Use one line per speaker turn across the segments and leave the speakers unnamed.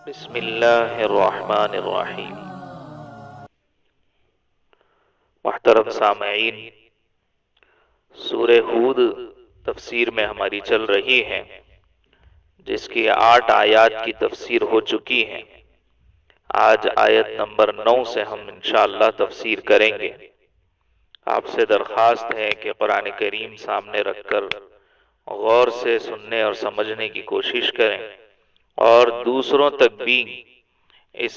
بسم اللہ الرحمن الرحیم۔ محترم سامعین، سورہ ہود تفسیر میں ہماری چل رہی ہے، جس کی 8 آیات کی تفسیر ہو چکی ہے۔ آج آیت نمبر 9 سے ہم انشاءاللہ تفسیر کریں گے۔ آپ سے درخواست ہے کہ قرآن کریم سامنے رکھ کر غور سے سننے اور سمجھنے کی کوشش کریں، اور دوسروں تک بھی اس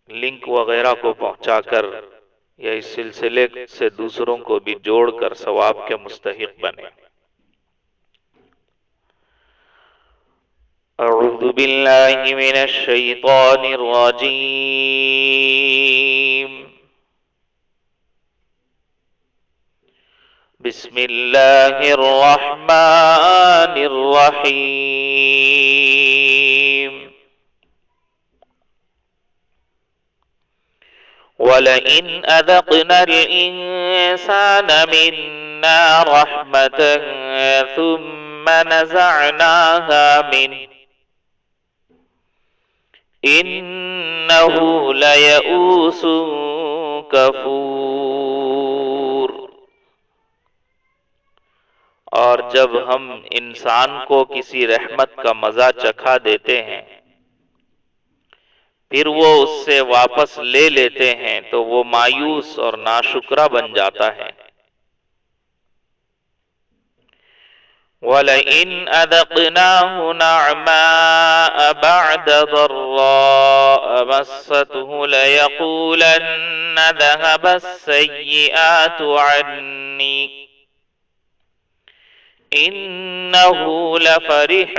لنک وغیرہ کو پہنچا کر یا اس سلسلے سے دوسروں کو بھی جوڑ کر ثواب کے مستحق بنیں۔ اعوذ باللہ من الشیطان الرجیم، بسم اللہ الرحمن الرحیم۔ وَلَئِنْ أَذَقْنَا الْإِنسَانَ مِنَّا رَحْمَةً ثُمَّ نَزَعْنَاهَا مِنْهُ إِنَّهُ لَيَئُوسٌ كَفُورٌ۔ اور جب ہم انسان کو کسی رحمت کا مزہ چکھا دیتے ہیں، پھر وہ اس سے واپس لے لیتے ہیں تو وہ مایوس اور ناشکرا بن جاتا ہے۔ وَلَئِنْ أَذَقْنَاهُ نَعْمَاءَ بَعْدَ ضَرَّاءَ مَسَّتْهُ لَيَقُولَنَّ ذَهَبَ السَّيِّئَاتُ عَنِّي إِنَّهُ لَفَرِحٌ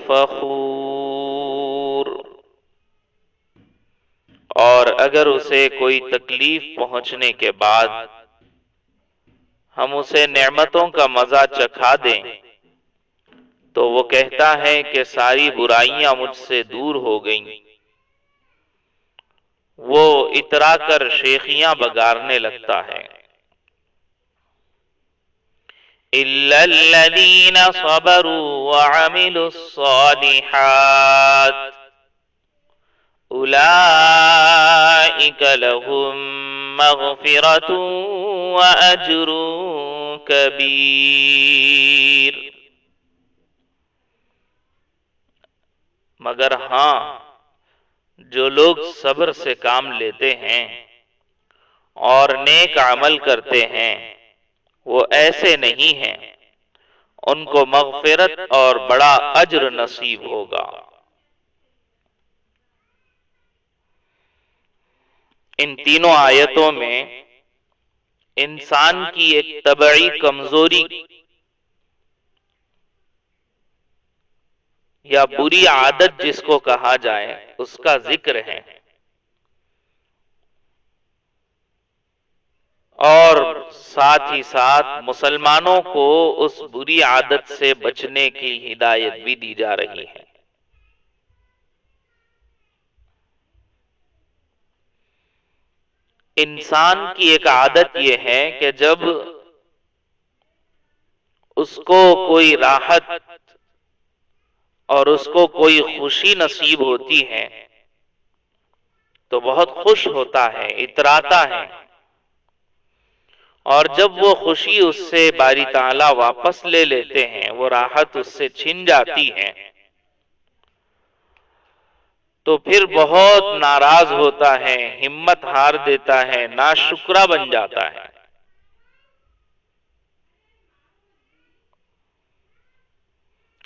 فَخُورٌ۔ اور اگر اسے کوئی تکلیف پہنچنے کے بعد ہم اسے نعمتوں کا مزہ چکھا دیں تو وہ کہتا ہے کہ ساری برائیاں مجھ سے دور ہو گئیں۔ وہ اترا کر شیخیاں بگارنے لگتا ہے۔ إِلَّا الَّذِينَ صَبَرُوا وَعَمِلُوا الصَّالِحَاتِ أُولَئِكَ لَهُم مَّغْفِرَةٌ وَأَجْرٌ كَبِيرٌ۔ مگر ہاں، جو لوگ صبر سے کام لیتے ہیں اور نیک عمل کرتے ہیں، وہ ایسے نہیں ہیں، ان کو مغفرت اور بڑا اجر نصیب ہوگا۔ ان تینوں آیتوں میں انسان کی ایک طبعی کمزوری یا بری عادت جس کو کہا جائے اس کا ذکر ہے، اور ساتھ ہی ساتھ مسلمانوں کو اس بری عادت سے بچنے کی ہدایت بھی دی جا رہی ہے۔ انسان کی ایک عادت یہ ہے کہ جب اس کو کوئی راحت اور اس کو کوئی خوشی نصیب ہوتی ہے تو بہت خوش ہوتا ہے، اتراتا ہے، اور جب وہ خوشی اس سے باری تعالیٰ واپس لے لیتے ہیں، وہ راحت اس سے چھن جاتی ہے، تو پھر بہت ناراض ہوتا ہے، ہمت ہار دیتا ہے، ناشکرا بن جاتا ہے۔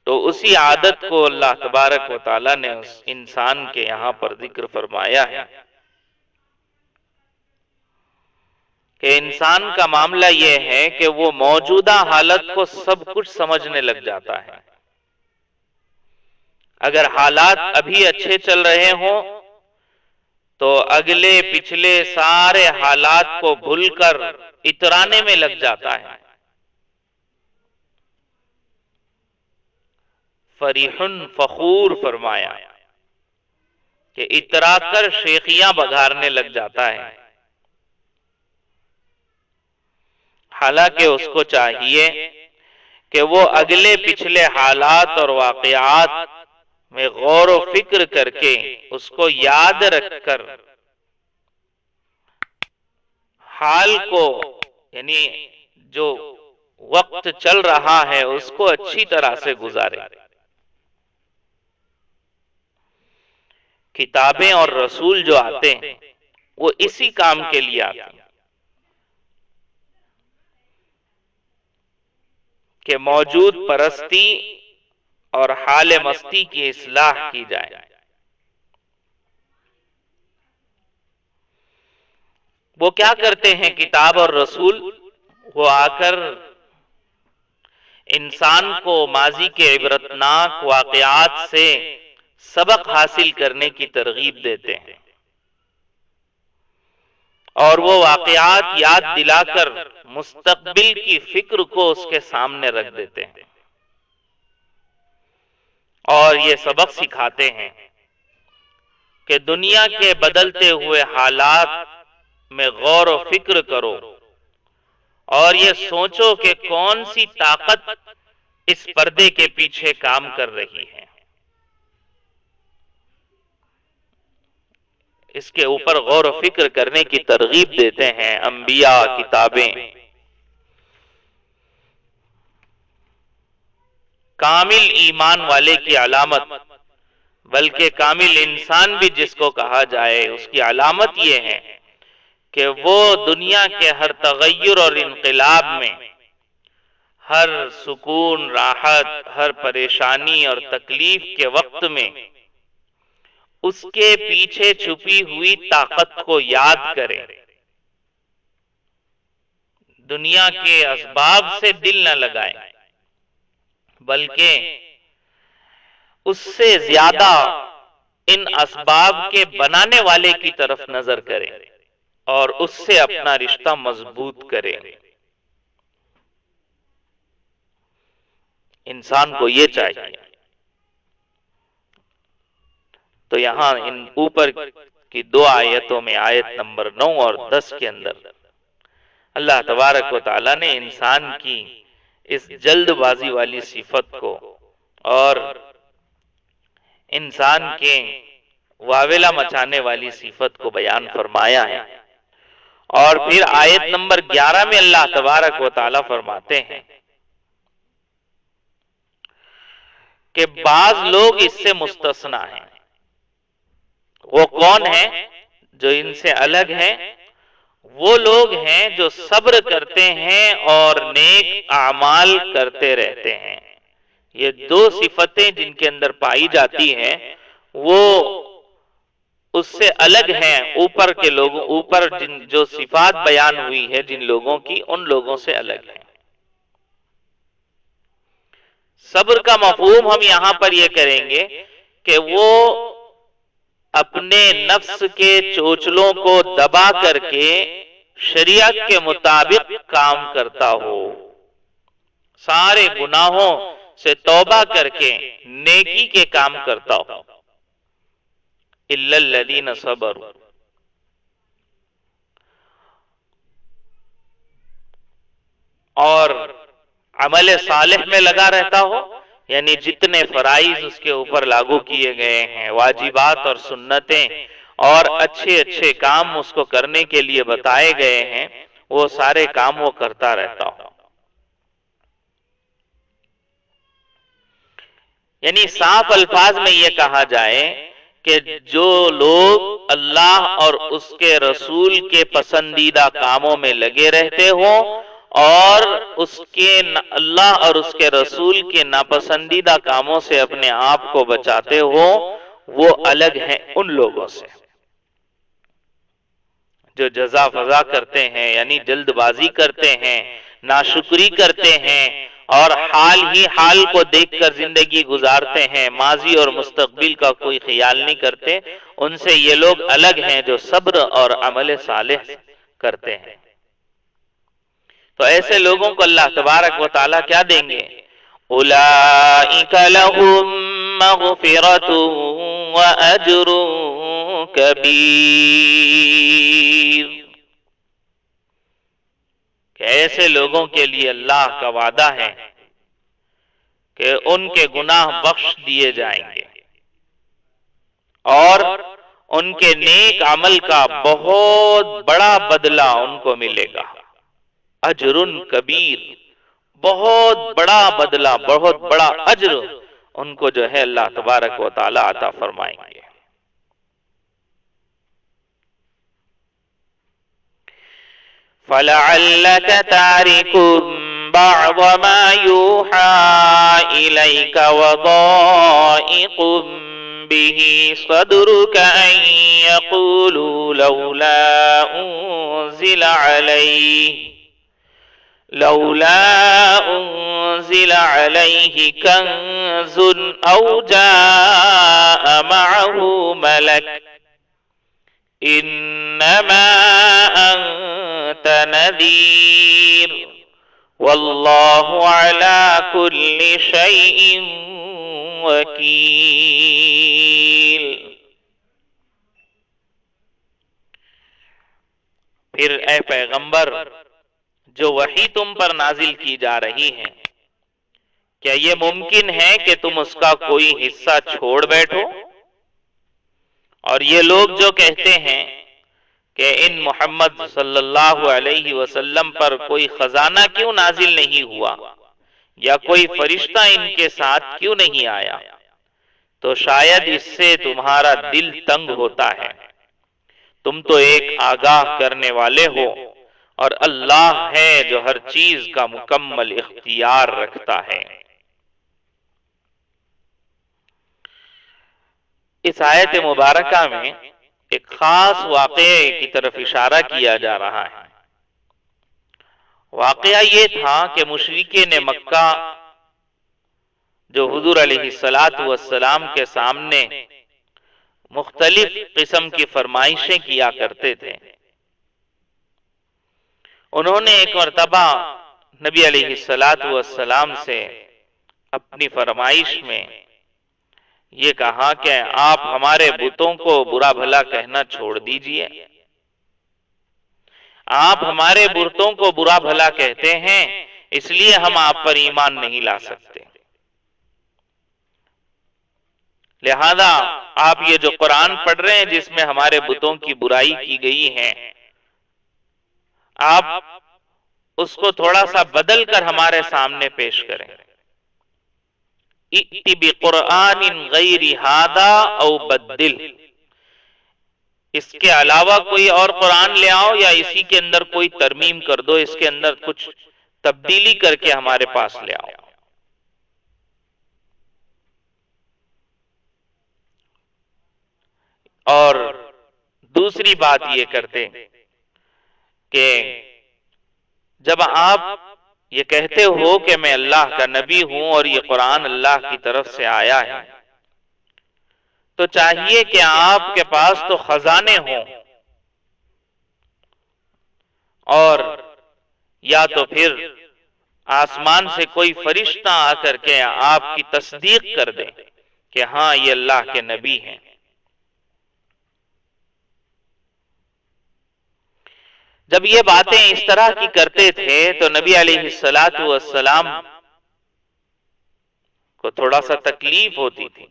تو اسی عادت کو اللہ تبارک و تعالیٰ نے اس انسان کے یہاں پر ذکر فرمایا ہے کہ انسان کا معاملہ یہ ہے کہ وہ موجودہ حالت کو سب کچھ سمجھنے لگ جاتا ہے۔ اگر حالات ابھی اچھے چل رہے ہوں تو اگلے پچھلے سارے حالات کو بھول کر اترانے میں لگ جاتا ہے۔ فریح فخور فرمایا کہ اترا کر شیخیاں بگارنے لگ جاتا ہے۔ حالانکہ اس کو چاہیے کہ وہ اگلے پچھلے حالات اور واقعات میں غور و فکر کر کے اس کو یاد رکھ کر حال کو، یعنی جو وقت چل رہا ہے اس کو اچھی طرح سے گزارے۔ کتابیں اور رسول جو آتے ہیں وہ اسی کام کے لیے آتے ہیں کہ موجود پرستی اور حال مستی کی اصلاح کی جائے۔ وہ کیا کرتے ہیں کتاب اور رسول؟ وہ آ کر انسان کو ماضی کے عبرتناک واقعات سے سبق حاصل کرنے کی ترغیب دیتے ہیں، اور وہ واقعات یاد دلا کر مستقبل کی فکر کو اس کے سامنے رکھ دیتے ہیں، اور یہ سبق سکھاتے ہیں کہ دنیا کے بدلتے ہوئے حالات میں غور و فکر کرو اور یہ سوچو کہ کون سی طاقت اس پردے کے پیچھے کام کر رہی ہے۔ اس کے اوپر غور و فکر کرنے کی ترغیب دیتے ہیں انبیاء، کتابیں۔ کامل ایمان والے کی علامت، بلکہ کامل انسان بھی جس کو کہا جائے، اس کی علامت یہ ہے کہ وہ دنیا کے ہر تغیر اور انقلاب میں، ہر سکون، راحت، ہر پریشانی اور تکلیف کے وقت میں اس کے پیچھے چھپی ہوئی طاقت کو یاد کرے، دنیا کے اسباب سے دل نہ لگائے، بلکہ اس سے زیادہ ان اسباب کے بنانے والے کی طرف نظر کرے اور اس سے اپنا رشتہ مضبوط کرے۔ انسان کو یہ چاہیے۔ تو یہاں ان اوپر کی دو آیتوں میں، آیت نمبر 9 اور 10 کے اندر، اللہ تبارک و تعالی نے انسان کی اس جلد بازی والی صفت کو اور انسان کے واویلا مچانے والی صفت کو بیان فرمایا ہے، اور پھر آیت نمبر 11 میں اللہ تبارک و تعالی فرماتے ہیں کہ بعض لوگ اس سے مستثنا ہیں۔ وہ کون ہیں جو ان سے الگ ہیں؟ وہ لوگ ہیں جو صبر کرتے ہیں اور نیک اعمال کرتے رہتے ہیں۔ یہ دو صفتیں جن کے اندر پائی جاتی ہیں وہ اس سے الگ ہیں، اوپر کے لوگوں، اوپر جو صفات بیان ہوئی ہے جن لوگوں کی، ان لوگوں سے الگ ہیں۔ صبر کا مفہوم ہم یہاں پر یہ کریں گے کہ وہ اپنے نفس کے چوچلوں کو دبا کر کے شریعت کے مطابق کام کرتا ہو، سارے گناہوں سے توبہ کر کے نیکی کے کام کرتا ہو۔ اِلَّا الَّذِينَ صَبَرُوا، اور عمل صالح میں لگا رہتا ہو، یعنی جتنے فرائض اس کے اوپر لاگو کیے گئے ہیں، واجبات اور سنتیں اور اچھے اچھے کام اس کو کرنے کے لیے بتائے گئے ہیں، وہ سارے کام وہ کرتا رہتا ہو۔ یعنی صاف الفاظ میں یہ کہا جائے کہ جو لوگ اللہ اور اس کے رسول کے پسندیدہ کاموں میں لگے رہتے ہوں اور اس کے اللہ اور اس کے رسول کے ناپسندیدہ کاموں سے اپنے آپ کو بچاتے ہوں، وہ الگ ہیں ان لوگوں سے جو جزا فضا کرتے ہیں، یعنی جلد بازی کرتے ہیں، ناشکری کرتے ہیں اور حال ہی حال کو دیکھ کر زندگی گزارتے ہیں، ماضی اور مستقبل کا کوئی خیال نہیں کرتے۔ ان سے یہ لوگ الگ ہیں جو صبر اور عمل صالح کرتے ہیں۔ تو ایسے لوگوں کو اللہ تبارک و تعالی کیا دیں گے؟ اولئک لہم مغفرۃ واجر کبیر، کہ ایسے لوگوں کے لیے اللہ کا وعدہ ہے کہ ان کے گناہ بخش دیے جائیں گے، اور ان کے نیک عمل کا بہت بڑا بدلہ ان کو ملے گا، اجر کبیر، بہت بڑا بدلہ، بہت بڑا اجر ان کو جو ہے اللہ تبارک و تعالی عطا فرمائیں گے۔ فَلَعَلَّكَ تَارِكٌ بَعْضَ مَا يُوحَىٰ إِلَيْكَ وَضَائِقٌ بِهِ صَدْرُكَ أَن يَقُولُوا لولا أنزل عليه كنز أو جاء معه ملك إنما أنت نذير والله على كل شيء وكيل۔ پھر اے پیغمبر، جو وحی تم پر نازل کی جا رہی ہے، کیا یہ ممکن ہے کہ تم اس کا کوئی حصہ چھوڑ بیٹھو؟ اور یہ لوگ جو کہتے ہیں کہ ان محمد صلی اللہ علیہ وسلم پر کوئی خزانہ کیوں نازل نہیں ہوا یا کوئی فرشتہ ان کے ساتھ کیوں نہیں آیا، تو شاید اس سے تمہارا دل تنگ ہوتا ہے۔ تم تو ایک آگاہ کرنے والے ہو، اور اللہ ہے جو ہر چیز کا مکمل اختیار رکھتا ہے۔ اس آیت مبارکہ میں ایک خاص واقعے کی طرف اشارہ کیا جا رہا ہے۔ واقعہ یہ تھا کہ مشرکین مکہ جو حضور علیہ السلام کے سامنے مختلف قسم کی فرمائشیں کیا کرتے تھے، انہوں نے ایک مرتبہ نبی علیہ السلام سے اپنی فرمائش میں یہ کہا کہ آپ ہمارے بتوں کو برا بھلا کہنا چھوڑ دیجئے، آپ ہمارے بتوں کو برا بھلا کہتے ہیں اس لیے ہم آپ پر ایمان نہیں لا سکتے، لہذا آپ یہ جو قرآن پڑھ رہے ہیں جس میں ہمارے بتوں کی برائی کی گئی ہے، آپ اس کو تھوڑا سا بدل کر ہمارے سامنے پیش کریں۔ ائت بقرآن غیر ھذا او بدل، اس کے علاوہ کوئی اور قرآن لے آؤ یا اسی کے اندر کوئی ترمیم کر دو، اس کے اندر کچھ تبدیلی کر کے ہمارے پاس لے آؤ۔ اور دوسری بات یہ کرتے کہ جب آپ یہ کہتے ہو کہ میں اللہ کا نبی ہوں اور یہ قرآن اللہ کی طرف سے آیا ہے، تو چاہیے کہ آپ کے پاس تو خزانے ہوں، اور یا تو پھر آسمان سے کوئی فرشتہ آ کر کے آپ کی تصدیق کر دے کہ ہاں یہ اللہ کے نبی ہیں۔ جب یہ باتیں اس طرح کی کرتے تھے تو نبی علیہ السلام کو تھوڑا سا تکلیف ہوتی تھی،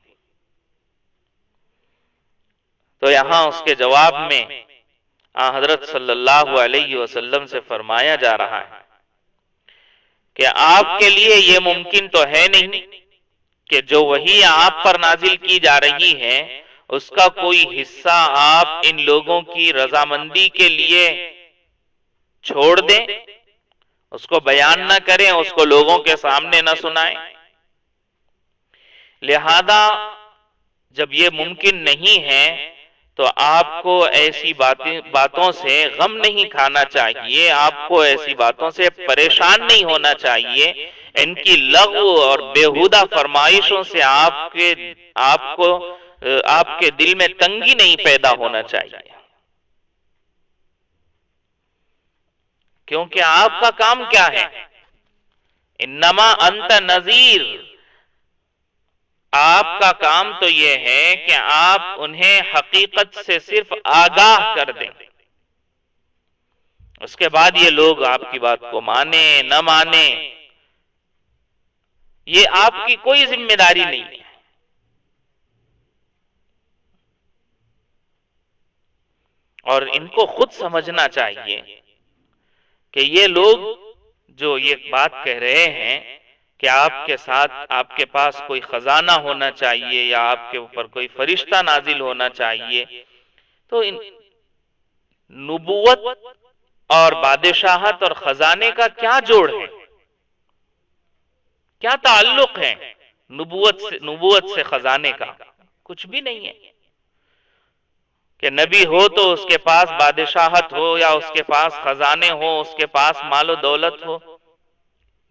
تو یہاں اس کے جواب میں حضرت صلی اللہ علیہ وسلم سے فرمایا جا رہا ہے کہ آپ کے لیے یہ ممکن تو ہے نہیں کہ جو وحی آپ پر نازل کی جا رہی ہے اس کا کوئی حصہ آپ ان لوگوں کی رضامندی کے لیے چھوڑ دیں، اس کو بیان نہ کریں، اس کو لوگوں کے سامنے نہ سنائیں۔ لہذا جب یہ ممکن نہیں ہے تو آپ کو ایسی باتوں سے غم نہیں کھانا چاہیے، آپ کو ایسی باتوں سے پریشان نہیں ہونا چاہیے، ان کی لغو اور بیہودہ فرمائشوں سے آپ کے دل میں تنگی نہیں پیدا ہونا چاہیے، کیونکہ آپ کا کام کیا ہے؟ انما انت نذیر، آپ کا کام تو یہ ہے کہ آپ انہیں حقیقت سے صرف آگاہ کر دیں، اس کے بعد یہ لوگ آپ کی بات کو مانیں نہ مانیں یہ آپ کی کوئی ذمہ داری نہیں ہے۔ اور ان کو خود سمجھنا چاہیے کہ یہ لوگ جو یہ بات کہہ رہے ہیں کہ آپ کے ساتھ آپ کے پاس کوئی خزانہ ہونا چاہیے یا آپ کے اوپر کوئی فرشتہ نازل ہونا چاہیے، تو نبوت اور بادشاہت اور خزانے کا کیا جوڑ ہے، کیا تعلق ہے نبوت سے خزانے کا؟ کچھ بھی نہیں ہے کہ نبی ہو تو اس کے پاس بادشاہت ہو یا اس کے پاس خزانے ہو، اس کے پاس مال و دولت ہو۔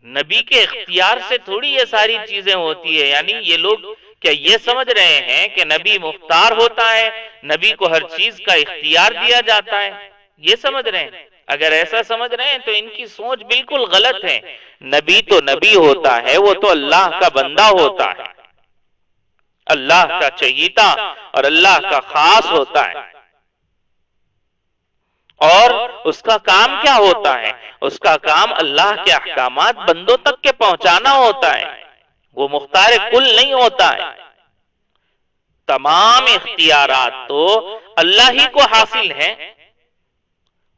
نبی کے اختیار سے تھوڑی یہ ساری چیزیں ہوتی ہے۔ یعنی یہ لوگ کیا یہ سمجھ رہے ہیں کہ نبی مختار ہوتا ہے، نبی کو ہر چیز کا اختیار دیا جاتا ہے؟ یہ سمجھ رہے ہیں؟ اگر ایسا سمجھ رہے ہیں تو ان کی سوچ بالکل غلط ہے۔ نبی تو نبی ہوتا ہے، وہ تو اللہ کا بندہ ہوتا ہے، اللہ کا چہیتا اور اللہ کا خاص ہوتا ہے۔ اور اس کا کام کیا ہوتا ہے؟ اس کا کام اللہ کے احکامات بندوں تک کے پہنچانا ہوتا ہے، وہ مختار کل نہیں ہوتا ہے۔ تمام اختیارات تو اللہ ہی کو حاصل ہیں،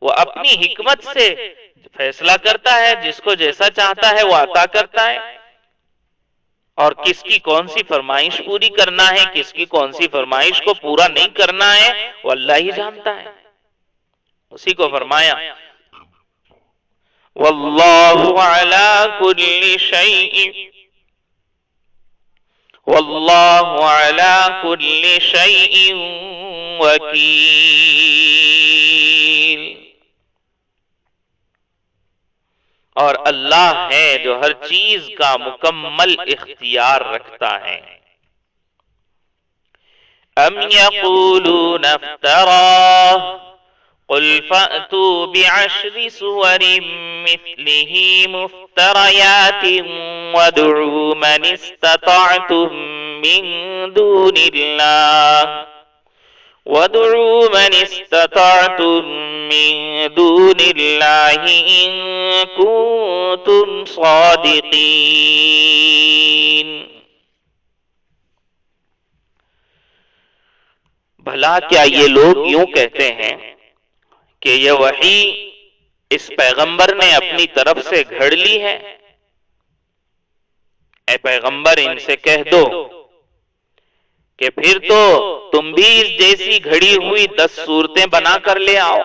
وہ اپنی حکمت سے فیصلہ کرتا ہے، جس کو جیسا چاہتا ہے وہ عطا کرتا ہے، اور کس کی کون سی فرمائش پوری کرنا ہے، کس کی کون سی فرمائش کو پورا نہیں کرنا ہے، وہ اللہ ہی جانتا ہے۔ اسی کو فرمایا واللہ علی کل شیء واللہ علی کل شیء وکیل، اور اللہ ہے جو ہر چیز کا مکمل اختیار رکھتا ہے۔ ام یقولون افتراہ قل فأتوا بعشر سور مثله مفتريات وادعوا من استطعتم من دون الله إن كنتم صادقين۔ بھلا کیا یہ لوگ یوں کہتے ہیں کہ یہ وحی اس پیغمبر نے اپنی طرف سے گھڑ لی ہے؟ اے پیغمبر ان سے کہہ دو کہ پھر تو تم بھی اس جیسی گھڑی ہوئی 10 صورتیں بنا کر لے آؤ،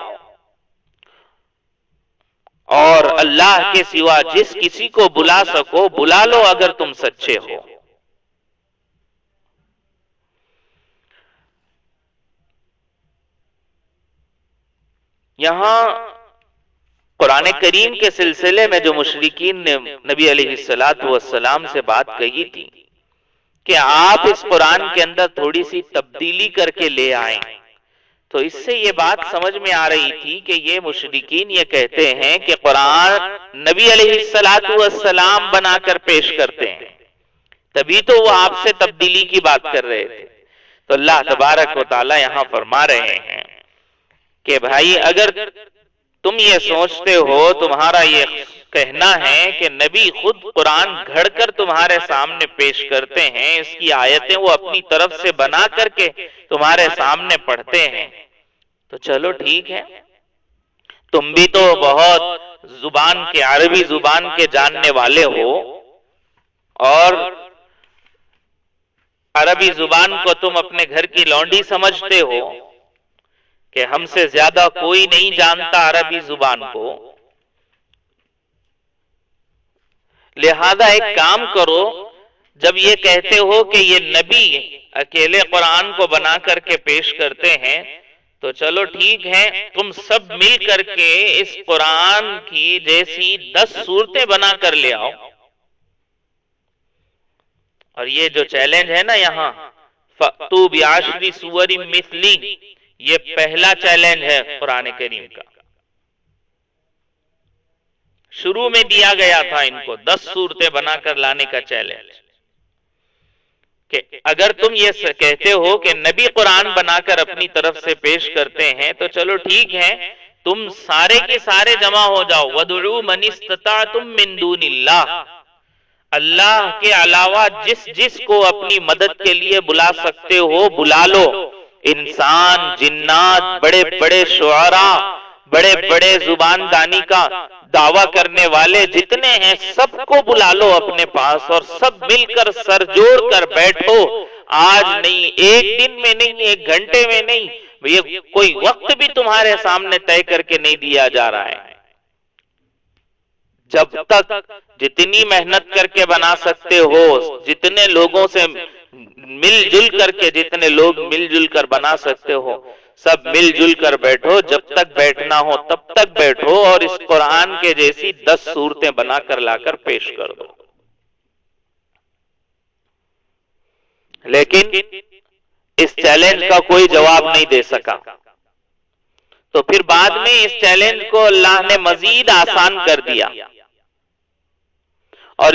اور اللہ کے سوا جس کسی کو بلا سکو بلا لو اگر تم سچے ہو۔ یہاں قرآن کریم کے سلسلے میں جو مشرکین نے نبی علیہ السلام سے بات کہی تھی کہ آپ اس قرآن کے اندر تھوڑی سی تبدیلی کر کے لے آئیں، تو اس سے یہ بات سمجھ میں آ رہی تھی کہ یہ مشرکین یہ کہتے ہیں کہ قرآن نبی علیہ السلام بنا کر پیش کرتے ہیں، تبھی تو وہ آپ سے تبدیلی کی بات کر رہے تھے۔ تو اللہ تبارک و تعالی یہاں فرما رہے ہیں کہ بھائی اگر تم یہ سوچتے ہو، تمہارا یہ کہنا ہے کہ نبی خود قرآن گھڑ کر تمہارے سامنے پیش کرتے ہیں، اس کی آیتیں وہ اپنی طرف سے بنا کر کے تمہارے سامنے پڑھتے ہیں، تو چلو ٹھیک ہے، تم بھی تو بہت عربی زبان کے جاننے والے ہو، اور عربی زبان کو تم اپنے گھر کی لونڈی سمجھتے ہو کہ ہم سے زیادہ کوئی نہیں جانتا عربی زبان کو، لہذا ایک کام کرو، جب یہ کہتے ہو کہ یہ نبی اکیلے قرآن کو بنا کر کے پیش کرتے ہیں، تو چلو ٹھیک ہے، تم سب مل کر کے اس قرآن کی جیسی 10 صورتیں بنا کر لے آؤ۔ اور یہ جو چیلنج ہے نا یہاں فَأْتُوا بِعَشْرِ سُوَرٍ مِثْلِهِ، یہ پہلا چیلنج ہے قرآن کریم کا، شروع میں دیا گیا تھا ان کو 10 صورتیں بنا کر لانے کا چیلنج، کہ اگر تم یہ کہتے ہو کہ نبی قرآن بنا کر اپنی طرف سے پیش کرتے ہیں تو چلو ٹھیک ہے، تم سارے کے سارے جمع ہو جاؤ، وَدْعُوا مَنِ اسْتَطَعْتُم مِّن دُونِ اللَّهِ، اللہ کے علاوہ جس کو اپنی مدد کے لیے بلا سکتے ہو بلا لو، انسان، جنات، بڑے بڑے شعراء، بڑے بڑے زبان دانی کا دعویٰ کرنے والے جتنے ہیں سب کو بلا لو اپنے پاس اور سب مل کر سر جوڑ کر بیٹھو. آج نہیں، ایک دن میں نہیں، ایک گھنٹے میں نہیں، یہ کوئی وقت بھی تمہارے سامنے طے کر کے نہیں دیا جا رہا ہے. جب تک جتنی محنت کر کے بنا سکتے ہو، جتنے لوگوں سے مل جل کر کے، جتنے لوگ مل جل کر بنا سکتے ہو، سب مل جل کر بیٹھو. جب تک بیٹھنا ہو تب تک بیٹھو اور اس قرآن کے جیسی 10 صورتیں بنا کر لا کر پیش کر دو. لیکن اس چیلنج کا کوئی جواب نہیں دے سکا. تو پھر بعد میں اس چیلنج کو اللہ نے مزید آسان کر دیا، اور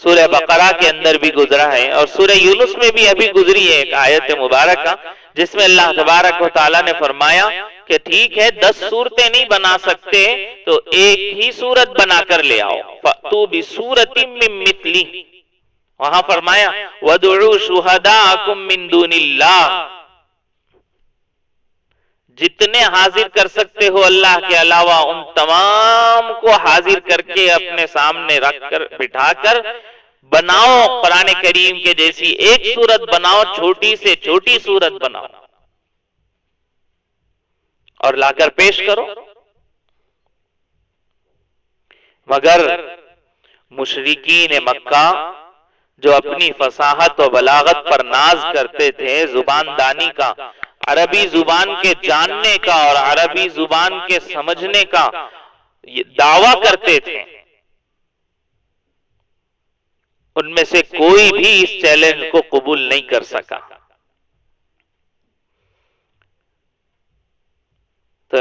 سورہ بقرہ کے اندر بھی گزرا ہے، اور سورہ یونس میں بھی ابھی گزری ہے ایک آیت مبارکہ جس میں اللہ تبارک و تعالیٰ نے فرمایا کہ ٹھیک ہے 10 صورتیں نہیں بنا سکتے تو ایک ہی صورت بنا کر لے آؤ. فَأْتُوا بِسُورَةٍ مِّن مِّثْلِهِ. وہاں فرمایا وَادْعُوا شُهَدَاءَكُم مِّن دُونِ اللَّهِ. جتنے حاضر کر سکتے ہو اللہ کے علاوہ ان تمام کو حاضر کر کے اپنے سامنے رکھ کر بٹھا کر بناؤ قرآن کریم کے جیسی ایک صورت بناؤ، چھوٹی سے چھوٹی صورت بناؤ اور لا کر پیش کرو. مگر مشرکین مکہ جو اپنی فصاحت و بلاغت پر ناز کرتے تھے، زبان دانی کا، عربی زبان کے جاننے کا اور عربی زبان کے سمجھنے کا دعویٰ کرتے تھے، ان میں سے کوئی بھی اس چیلنج کو قبول نہیں کر سکا. تو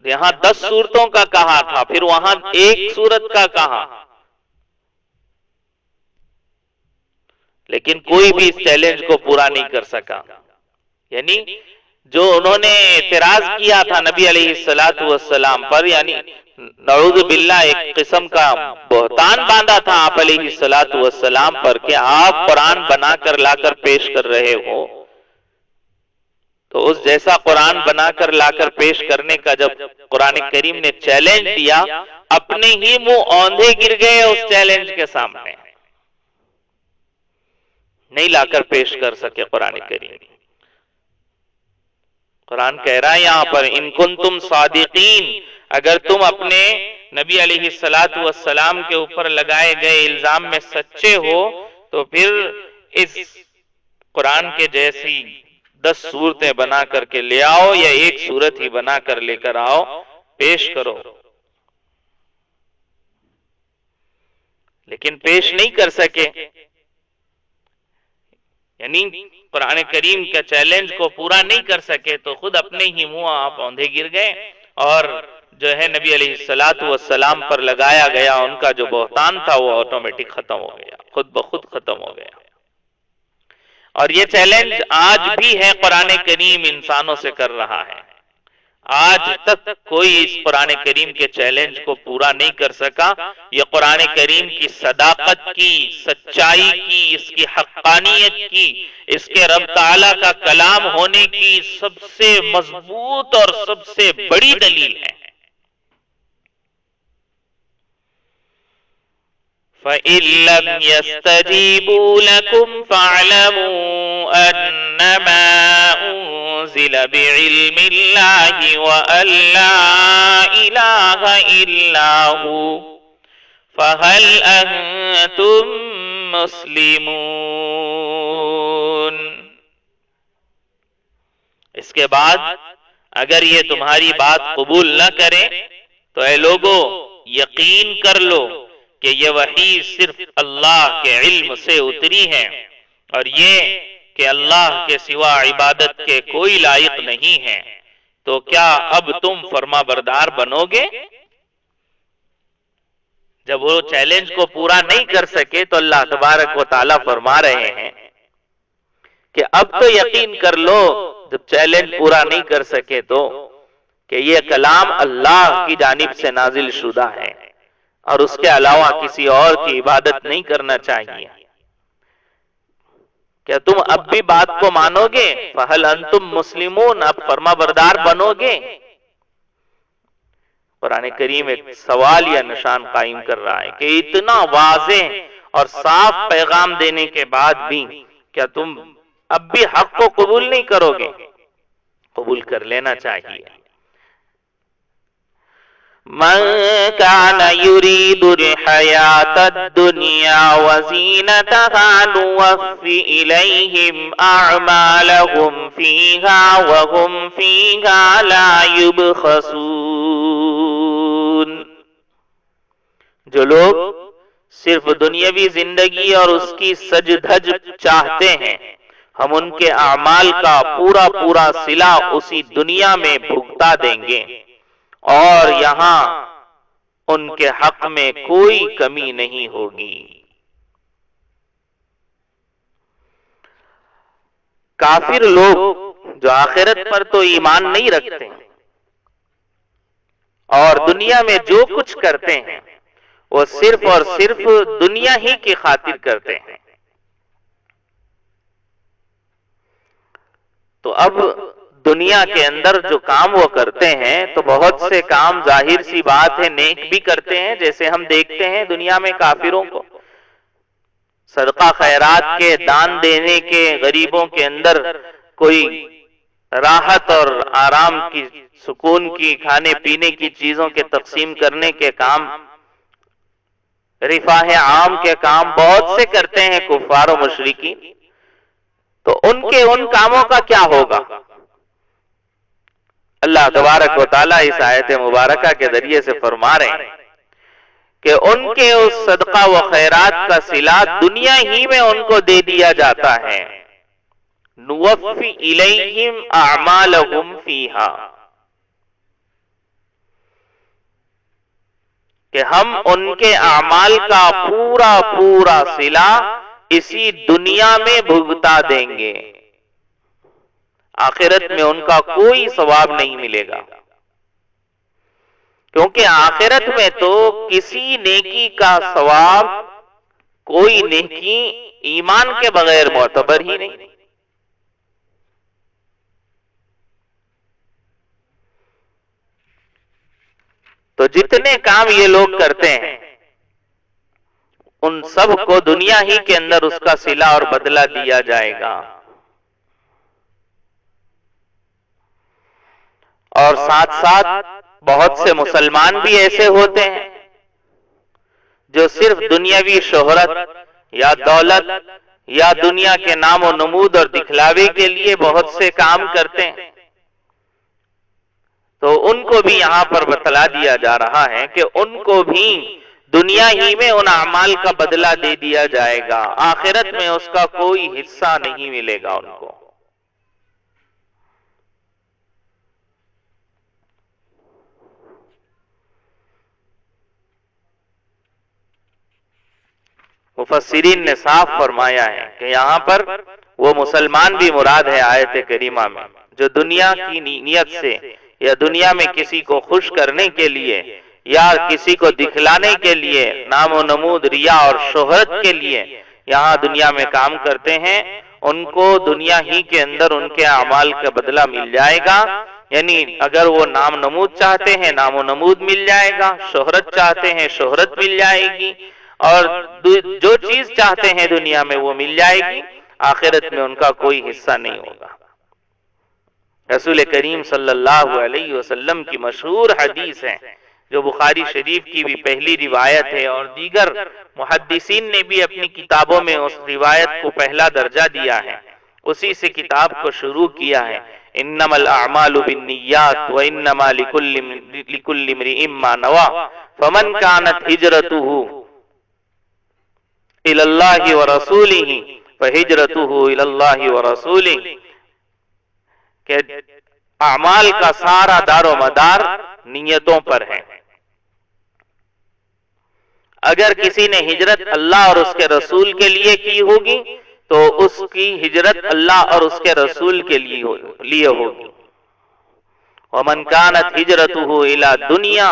یہاں 10 صورتوں کا کہا تھا، پھر وہاں ایک صورت کا کہا، لیکن کوئی بھی اس چیلنج کو پورا نہیں کر سکا. یعنی جو انہوں نے اعتراض کیا تھا نبی علیہ السلام پر، یعنی نعوذ باللہ ایک قسم کا بہتان باندھا تھا آپ علیہ السلام پر کہ آپ قرآن بنا کر لا کر پیش کر رہے ہو، تو اس جیسا قرآن بنا کر لا کر پیش کرنے کا جب قرآن کریم نے چیلنج دیا، اپنے ہی منہ اوندھے گر گئے اس چیلنج کے سامنے، نہیں لا کر پیش کر سکے قرآن کریم. قرآن کہہ رہا ہے یہاں پر ان کنتم صادقین، اگر تم اپنے نبی علیہ السلام کے اوپر لگائے گئے الزام میں سچے ہو تو پھر اس قرآن کے جیسی 10 صورتیں بنا کر کے لے آؤ، یا ایک صورت ہی بنا کر لے کر آؤ، پیش کرو. لیکن پیش نہیں کر سکے، یعنی قرآن کریم کا چیلنج کو پورا نہیں کر سکے تو خود اپنے ہی منہ آپ اوندھے گر گئے، اور جو ہے نبی علیہ السلام پر لگایا گیا ان کا جو بہتان تھا وہ آٹومیٹک ختم ہو گیا، خود بخود ختم ہو گیا. اور یہ چیلنج آج بھی ہے قرآن کریم انسانوں سے کر رہا ہے. آج تک کوئی اس قرآن کریم کے چیلنج کو پورا نہیں کر سکا. یہ قرآن کریم کی صداقت کی، سچائی کی، اس کی حقانیت کی، اس کے رب تعالیٰ کا کلام ہونے کی سب سے مضبوط اور سب سے بڑی دلیل ہے. فَإِن لَّمْ يَسْتَجِيبُوا لَكُمْ فَاعْلَمُوا أَنَّمَا أُنزِلَ بِعِلْمِ اللَّهِ وَأَن لَّا إِلَٰهَ إِلَّا هُوَ فَهَلْ أَنتُم مُّسْلِمُونَ. اس کے بعد اگر یہ تمہاری بات قبول نہ کرے تو اے لوگو یقین کر لو کہ یہ وحی صرف اللہ کے علم سے اتری ہے، اور یہ کہ اللہ کے سوا عبادت کے کوئی لائق نہیں ہے. تو کیا اب تم فرما بردار بنو گے؟ جب وہ چیلنج کو پورا نہیں کر سکے تو اللہ تبارک و تعالیٰ فرما رہے ہیں کہ اب تو یقین کر لو، جب چیلنج پورا نہیں کر سکے تو کہ یہ کلام اللہ کی جانب سے نازل شدہ ہے اور اس کے علاوہ کسی اور کی عبادت نہیں کرنا چاہیے. کیا تم اب بھی بات کو مانو گے؟ فَهَلْ أَنْتُمْ مُسْلِمُونَ، اب فرما بردار بنو گے؟ قرآن کریم ایک سوال یا نشان قائم کر رہا ہے کہ اتنا واضح اور صاف پیغام دینے کے بعد بھی کیا تم اب بھی حق کو قبول نہیں کرو گے؟ قبول کر لینا چاہیے۔ من كان يريد الحياة الدنيا وزينتها نوفي إليهم أعمالهم فيها وهم فيها لا يبخسون۔ جو لوگ صرف دنیاوی زندگی اور اس کی سج دھج چاہتے ہیں، ہم ان کے اعمال کا پورا پورا صلہ اسی دنیا میں بھگتا دیں گے، اور یہاں ان کے حق میں کوئی کمی نہیں ہوگی۔ کافر لوگ جو آخرت پر تو ایمان نہیں رکھتے اور دنیا میں جو کچھ کرتے ہیں وہ صرف اور صرف دنیا ہی کی خاطر کرتے ہیں، تو اب دنیا کے اندر جو کام وہ کرتے ہیں تو بہت سے کام ظاہر سی بات ہے نیک بھی کرتے ہیں، جیسے ہم دیکھتے ہیں دنیا میں کافروں کو صدقہ خیرات کے، دان دینے کے، غریبوں کے اندر کوئی راحت اور آرام کی، سکون کی، کھانے پینے کی چیزوں کے تقسیم کرنے کے کام، رفاہ عام کے کام بہت سے کرتے ہیں کفار و مشرکین۔ تو ان کے ان کاموں کا کیا ہوگا؟ اللہ تبارک و تعالیٰ اس آیت مبارکہ کے ذریعے سے فرما رہے ہیں کہ ان کے اس صدقہ و خیرات کا صلہ دنیا ہی میں ان کو دے دیا جاتا ہے۔ نوفی الیہم اعمالہم فیہا، کہ ہم ان کے اعمال کا پورا پورا صلہ اسی دنیا میں بھگتا دیں گے، آخرت میں ان کا کوئی ثواب نہیں ملے گا، کیونکہ آخرت میں تو کسی نیکی کا ثواب، کوئی نیکی ایمان کے بغیر معتبر ہی نہیں۔ تو جتنے کام یہ لوگ کرتے ہیں ان سب کو دنیا ہی کے اندر اس کا صلہ اور بدلہ دیا جائے گا، اور ساتھ ساتھ بہت سے مسلمان بھی ایسے ہوتے ہیں جو صرف دنیاوی شہرت یا دولت یا دنیا کے نام و نمود اور دکھلاوے کے لیے بہت سے کام کرتے ہیں، تو ان کو بھی یہاں پر بتلا دیا جا رہا ہے کہ ان کو بھی دنیا ہی میں ان اعمال کا بدلہ دے دیا جائے گا، آخرت میں اس کا کوئی حصہ نہیں ملے گا ان کو۔ مفسرین نے صاف فرمایا ہے کہ یہاں پر وہ مسلمان بھی مراد ہے آیت کریمہ میں، جو دنیا کی نیت سے یا دنیا میں کسی کو خوش کرنے کے لیے یا کسی کو دکھلانے کے لیے، نام و نمود، ریا اور شہرت کے لیے یہاں دنیا میں کام کرتے ہیں، ان کو دنیا ہی کے اندر ان کے اعمال کا بدلہ مل جائے گا۔ یعنی اگر وہ نام نمود چاہتے ہیں نام و نمود مل جائے گا، شہرت چاہتے ہیں شہرت مل جائے گی، اور جو چیز چاہتے ہیں دنیا میں وہ مل جائے گی، آخرت میں ان کا کوئی حصہ نہیں ہوگا۔ رسول کریم صلی اللہ علیہ وسلم کی مشہور حدیث ہے جو بخاری شریف کی بھی پہلی روایت ہے، اور دیگر محدثین نے بھی اپنی کتابوں میں اس روایت کو پہلا درجہ دیا ہے، اسی سے کتاب کو شروع کیا ہے۔ انما الاعمال بالنیات وانما لکل امرئ ما نوى فمن كانت هجرته الى اللہ ورسولہ فہجرته الى اللہ ورسولہ، کہ اعمال کا سارا دار و مدار نیتوں پر ہے۔ اگر کسی نے ہجرت اللہ اور اس کے رسول کے لیے کی ہوگی تو اس کی ہجرت اللہ اور اس کے رسول کے لیے ہوگی۔ ومن كانت ہجرته الى دنیا،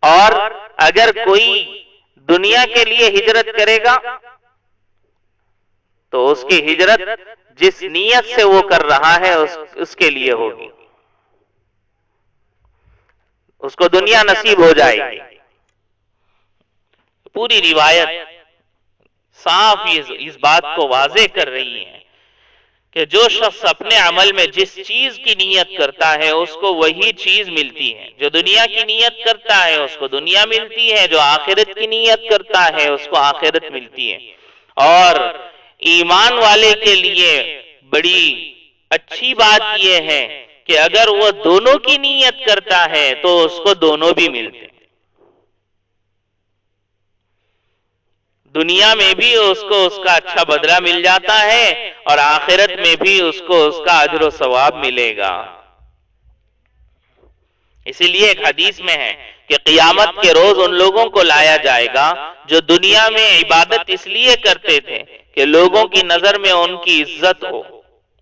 اور اگر کوئی دنیا کے لیے ہجرت کرے گا تو اس کی ہجرت جس نیت سے وہ کر رہا ہے اس کے لیے ہوگی، اس کو دنیا نصیب ہو جائے گی۔ پوری روایت صاف اس بات کو واضح کر رہی ہے کہ جو شخص اپنے عمل میں جس چیز کی نیت کرتا ہے اس کو وہی چیز ملتی ہے، جو دنیا کی نیت کرتا ہے اس کو دنیا ملتی ہے، جو آخرت کی نیت کرتا ہے اس کو آخرت ملتی ہے۔ اور ایمان والے کے لیے بڑی اچھی بات یہ ہے کہ اگر وہ دونوں کی نیت کرتا ہے تو اس کو دونوں بھی ملتے ہیں، دنیا میں بھی اس کو اس کا اچھا بدلہ مل جاتا ہے اور آخرت میں بھی اس کو اس کا اجر و ثواب ملے گا۔ اسی لیے ایک حدیث میں ہے کہ قیامت کے روز ان لوگوں کو لایا جائے گا جو دنیا میں عبادت اس لیے کرتے تھے کہ لوگوں کی نظر میں ان کی عزت ہو۔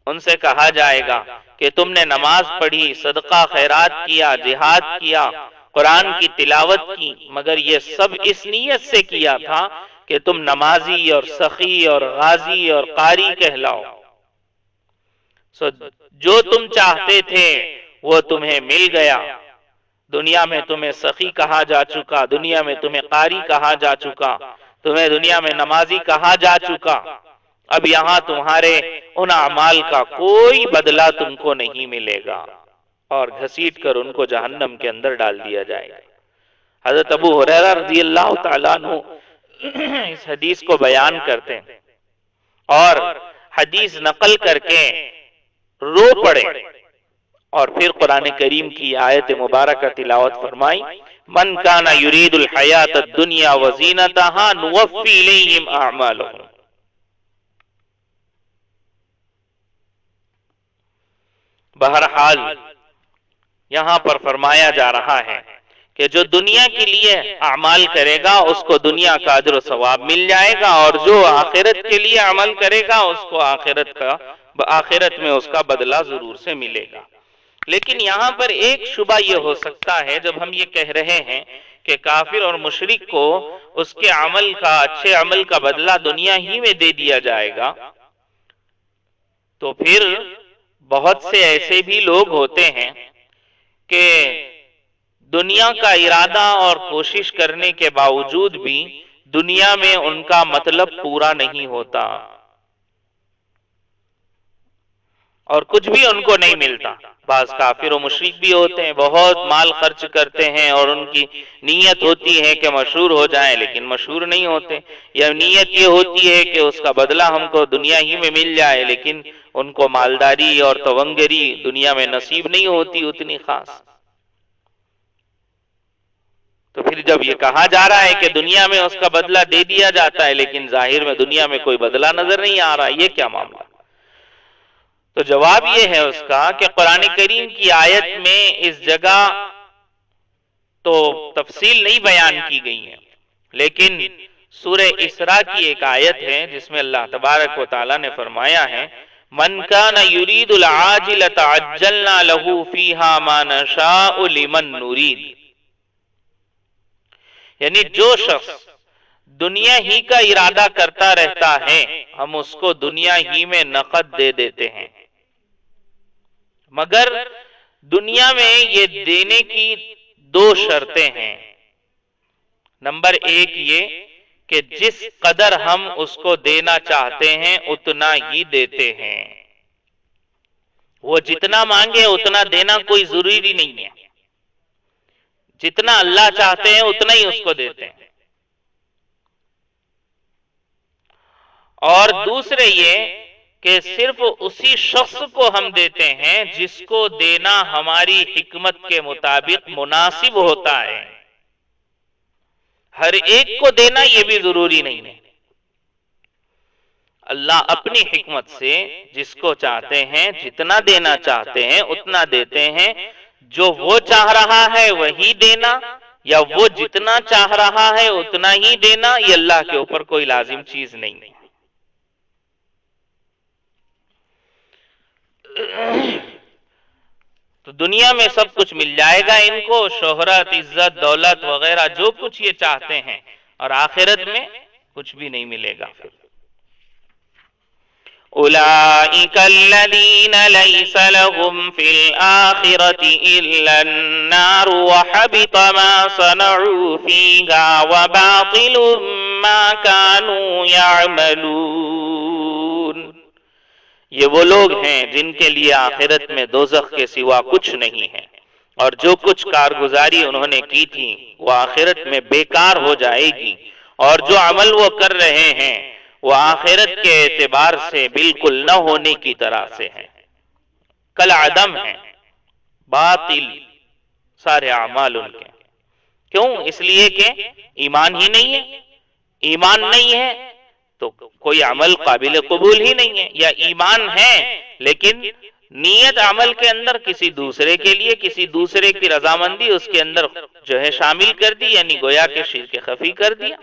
ان سے کہا جائے گا کہ تم نے نماز پڑھی، صدقہ خیرات کیا، جہاد کیا، قرآن کی تلاوت کی، مگر یہ سب اس نیت سے کیا تھا کہ تم نمازی اور سخی اور غازی اور قاری کہلاؤ۔ جو تم چاہتے تھے وہ تمہیں مل گیا۔ دنیا میں تمہیں سخی کہا جا چکا، دنیا میں تمہیں قاری کہا جا چکا، تمہیں دنیا میں نمازی کہا جا چکا، اب یہاں تمہارے ان اعمال کا کوئی بدلہ تم کو نہیں ملے گا، اور گھسیٹ کر ان کو جہنم کے اندر ڈال دیا جائے گا۔ حضرت ابو ہریرہ رضی اللہ تعالیٰ عنہ اس حدیث کو بیان کرتے ہیں اور حدیث نقل کر کے رو پڑے، اور پھر قرآن کریم کی آیت مبارکہ تلاوت فرمائی، من کان یرید الحیات الدنیا وزینتہا نوفی الیہم اعمالہم۔ بہرحال یہاں پر فرمایا جا رہا ہے کہ جو دنیا کے لیے اعمال کرے گا اس کو دنیا کا اجر و ثواب مل جائے گا، اور جو آخرت کے لیے عمل کرے گا اس کو آخرت میں اس کا بدلہ ضرور سے ملے گا۔ لیکن یہاں پر ایک شبہ یہ ہو سکتا ہے جب ہم یہ کہہ رہے ہیں کہ کافر اور مشرک کو اس کے عمل کا، اچھے عمل کا بدلہ دنیا ہی میں دے دیا جائے گا، تو پھر بہت سے ایسے بھی لوگ ہوتے ہیں کہ دنیا کا ارادہ اور کوشش کرنے کے باوجود بھی دنیا میں ان کا مطلب پورا نہیں ہوتا اور کچھ بھی ان کو نہیں ملتا۔ بعض کافر و مشرک بھی ہوتے ہیں، بہت مال خرچ کرتے ہیں اور ان کی نیت ہوتی ہے کہ مشہور ہو جائیں لیکن مشہور نہیں ہوتے، یا نیت یہ ہوتی ہے کہ اس کا بدلہ ہم کو دنیا ہی میں مل جائے لیکن ان کو مالداری اور تونگری دنیا میں نصیب نہیں ہوتی اتنی خاص۔ تو پھر جب یہ کہا جا رہا ہے کہ دنیا میں اس کا بدلہ دے دیا جاتا ہے لیکن ظاہر میں دنیا میں کوئی بدلہ نظر نہیں آ رہا، یہ کیا معاملہ؟ تو جواب یہ ہے اس کا کہ قرآن کریم کی آیت میں اس جگہ تو تفصیل نہیں بیان کی گئی ہے، لیکن سورہ اسراء کی ایک آیت ہے جس میں اللہ تبارک و تعالیٰ نے فرمایا ہے، من کان یرید العاجلۃ عجلنا لہ فیہا ما نشاء لمن نرید، یعنی جو شخص دنیا ہی کا ارادہ کرتا رہتا ہے ہم اس کو دنیا ہی میں نقد دے دیتے ہیں، مگر دنیا میں یہ دینے کی دو شرطیں ہیں۔ نمبر ایک یہ کہ جس قدر ہم اس کو دینا چاہتے ہیں اتنا ہی دیتے ہیں، وہ جتنا مانگے اتنا دینا کوئی ضروری نہیں ہے، جتنا اللہ چاہتے ہیں اتنا ہی اس کو دیتے ہیں۔ اور دوسرے یہ کہ صرف اسی شخص کو ہم دیتے ہیں جس کو دینا ہماری حکمت کے مطابق مناسب ہوتا ہے، ہر ایک کو دینا یہ بھی ضروری نہیں ہے۔ اللہ اپنی حکمت سے جس کو چاہتے ہیں جتنا دینا چاہتے ہیں اتنا دیتے ہیں، جو وہ چاہ رہا ہے وہی دینا یا وہ جتنا چاہ رہا ہے اتنا ہی دینا، یہ اللہ کے اوپر کوئی لازم چیز نہیں ہے۔ تو دنیا میں سب کچھ مل جائے گا ان کو، شہرت، عزت، دولت وغیرہ جو کچھ یہ چاہتے ہیں، اور آخرت میں کچھ بھی نہیں ملے گا۔ اولئک الذین لیس لهم فی الآخرة الا النار وحبط ما صنعوا فیہا وباطل ما كانوا یعملون۔ یہ وہ لوگ ہیں جن کے لیے آخرت میں دوزخ کے سوا کچھ نہیں ہے، اور جو کچھ کارگزاری انہوں نے کی تھی وہ آخرت میں بیکار ہو جائے گی، اور جو عمل وہ کر رہے ہیں وہ آخرت کے اعتبار سے بالکل نہ ہونے کی طرح سے ہے، کل عدم ہے، باطل سارے اعمال ان کے۔ کیوں؟ اس لیے کہ ایمان ہی نہیں ہے، ایمان نہیں ہے تو کوئی عمل قابل قبول ہی نہیں ہے، یا ایمان ہے لیکن نیت عمل کے اندر کسی دوسرے کے لیے کسی دوسرے کی رضامندی اس کے اندر جو ہے شامل کر دی، یعنی گویا کہ شرک خفی کر دیا،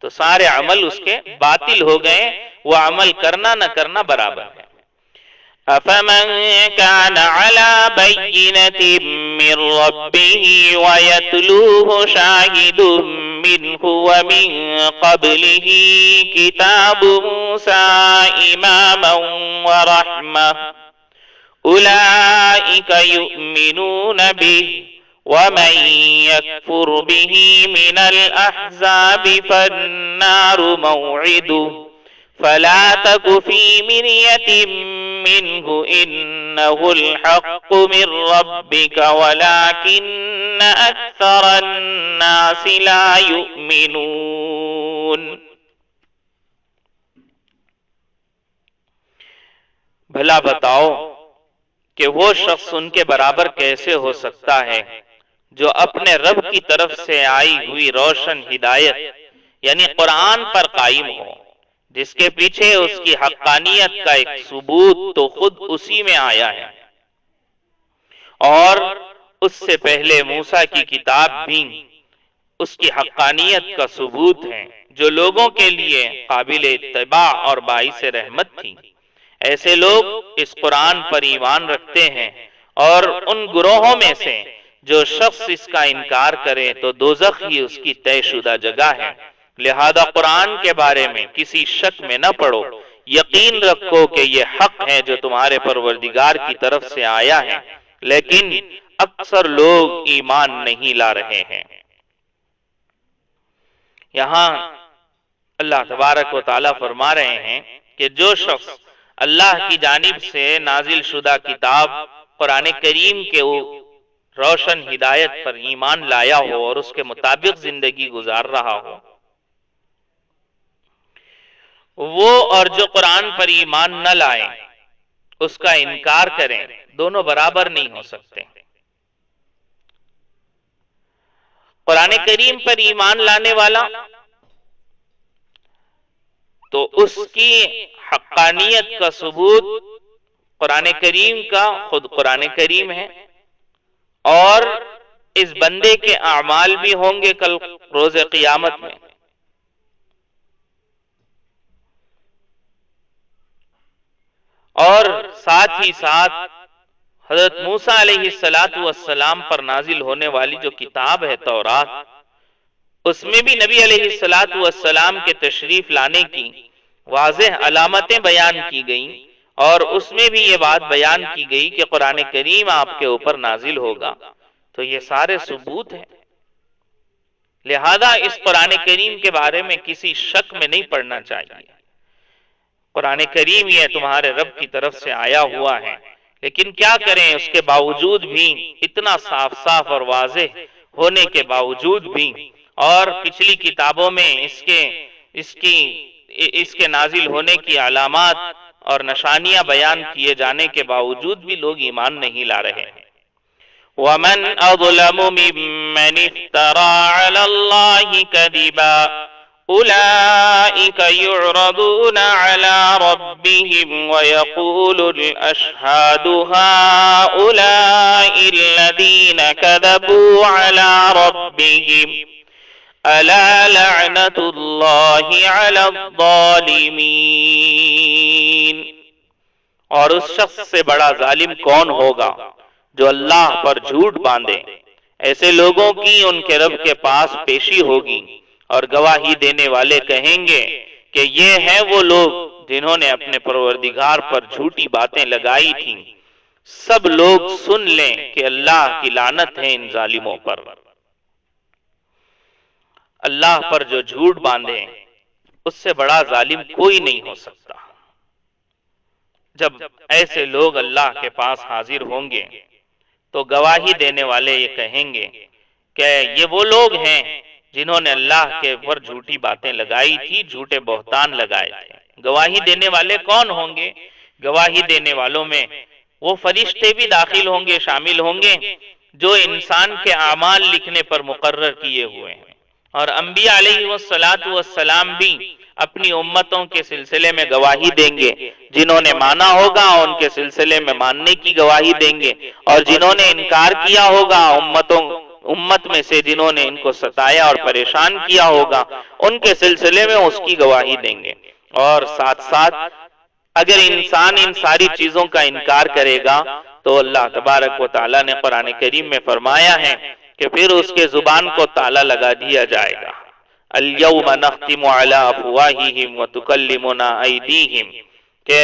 تو سارے عمل اس کے باطل ہو گئے، وہ عمل کرنا نہ کرنا برابر ہے۔ أَفَمَنْ كَانَ عَلَى بَيِّنَةٍ مِّن رَّبِّهِ وَيَتْلُوهُ شَاهِدٌ مِّنْهُ وَمِن قَبْلِهِ كِتَابُ مُوسَىٰ إِمَامًا وَرَحْمَةً أُولَٰئِكَ يُؤْمِنُونَ بِهِ وَمَن يَكْفُرْ بِهِ مِنَ الْأَحْزَابِ فَالنَّارُ مَوْعِدُهُ فَلَا تَكُ فِي مِرْيَةٍ مِّنْهُ إِنَّهُ الْحَقُّ مِنْ رَبِّكَ وَلَكِنَّ أَكْثَرَ النَّاسِ لَا يُؤْمِنُونَ۔ بھلا بتاؤ کہ وہ شخص ان کے برابر کیسے ہو سکتا ہے جو اپنے رب کی طرف سے آئی ہوئی روشن ہدایت یعنی قرآن پر قائم ہو، جس کے پیچھے اس کی حقانیت کا ایک ثبوت تو خود اسی میں آیا ہے، اور اس سے پہلے موسیٰ کی کتاب بھی اس کی حقانیت کا ثبوت ہے، جو لوگوں کے لیے قابل اتباع اور باعث رحمت تھی۔ ایسے لوگ اس قرآن پر ایمان رکھتے ہیں، اور ان گروہوں میں سے جو شخص اس کا انکار کرے تو دوزخ ہی اس کی طے شدہ جگہ ہے۔ لہذا قرآن کے بارے میں کسی شک میں نہ پڑو، یقین رکھو کہ یہ حق ہے جو تمہارے پروردگار کی طرف سے آیا ہے، لیکن اکثر لوگ ایمان نہیں لا رہے ہیں۔ یہاں اللہ تبارک و تعالیٰ فرما رہے ہیں کہ جو شخص اللہ کی جانب سے نازل شدہ کتاب قرآن کریم کے روشن ہدایت پر ایمان لایا ہو اور اس کے مطابق زندگی گزار رہا ہو، وہ اور جو قرآن پر ایمان نہ لائے اس کا انکار کریں، دونوں برابر نہیں ہو سکتے۔ قرآن کریم پر ایمان لانے والا تو اس کی حقانیت کا ثبوت قرآن کریم کا خود قرآن کریم ہے، اور اس بندے کے اعمال بھی ہوں گے کل روز قیامت میں۔ اور ساتھ ہی ساتھ حضرت موسیٰ علیہ السلام پر نازل ہونے والی جو کتاب ہے تورات، اس میں بھی نبی علیہ السلام کے تشریف لانے کی واضح علامتیں بیان کی گئیں، اور اس میں بھی یہ بات بیان کی گئی کہ قرآن کریم آپ کے اوپر نازل ہوگا، تو یہ سارے ثبوت ہیں۔ لہذا اس قرآن کریم کے بارے میں کسی شک میں نہیں پڑنا چاہیے۔ قرآن کریم یہ تمہارے رب کی طرف سے آیا ہوا ہے، لیکن کیا کریں اس کے باوجود بھی، اتنا صاف صاف اور واضح ہونے کے باوجود بھی، اور پچھلی کتابوں میں اس کے نازل ہونے کی علامات اور نشانیاں بیان کیے جانے کے باوجود بھی لوگ ایمان نہیں لا رہے ہیں۔ وَمَنْ أَظْلَمُ مِمَّنِ افْتَرَى عَلَى اللَّهِ كَذِبًا أُولَئِكَ يُعْرَضُونَ عَلَى رَبِّهِمْ وَيَقُولُ الْأَشْهَادُ هَؤُلَاءِ الَّذِينَ كَذَبُوا عَلَى رَبِّهِمْ أَلَا لَعْنَةُ اللَّهِ عَلَى الظَّالِمِينَ۔ اور اس شخص سے بڑا ظالم کون ہوگا جو اللہ پر جھوٹ باندھے؟ ایسے لوگوں کی ان کے رب کے پاس پیشی ہوگی، اور گواہی دینے والے کہیں گے کہ یہ ہیں وہ لوگ جنہوں نے اپنے پروردگار پر جھوٹی باتیں لگائی تھیں، سب لوگ سن لیں کہ اللہ کی لعنت ہے ان ظالموں پر۔ اللہ پر جو جھوٹ باندھے اس سے بڑا ظالم کوئی نہیں ہو سکتا۔ جب ایسے لوگ اللہ کے پاس حاضر ہوں گے تو گواہی دینے والے یہ کہیں گے کہ یہ وہ لوگ ہیں جنہوں نے اللہ کے اوپر جھوٹی باتیں لگائی تھی، جھوٹے بہتان لگائے تھے۔ گواہی دینے والے کون ہوں گے؟ گواہی دینے والوں میں وہ فرشتے بھی داخل ہوں گے، شامل ہوں گے جو انسان کے اعمال لکھنے پر مقرر کیے ہوئے ہیں، اور انبیاء علیہ والسلام بھی اپنی امتوں کے سلسلے میں گواہی دیں گے۔ جنہوں نے مانا ہوگا ان کے سلسلے میں ماننے کی گواہی دیں گے، اور جنہوں نے انکار کیا ہوگا امت میں سے جنہوں نے ان کو ستایا اور پریشان کیا ہوگا ان کے سلسلے میں اس کی گواہی دیں گے۔ اور ساتھ ساتھ اگر انسان ان ساری چیزوں کا انکار کرے گا تو اللہ تبارک و تعالیٰ نے قرآن کریم میں فرمایا ہے کہ پھر اس کے زبان کو تالا لگا دیا جائے گا۔ اليوم نختم على افواہہم وتکلمنا ایدیہم، کہ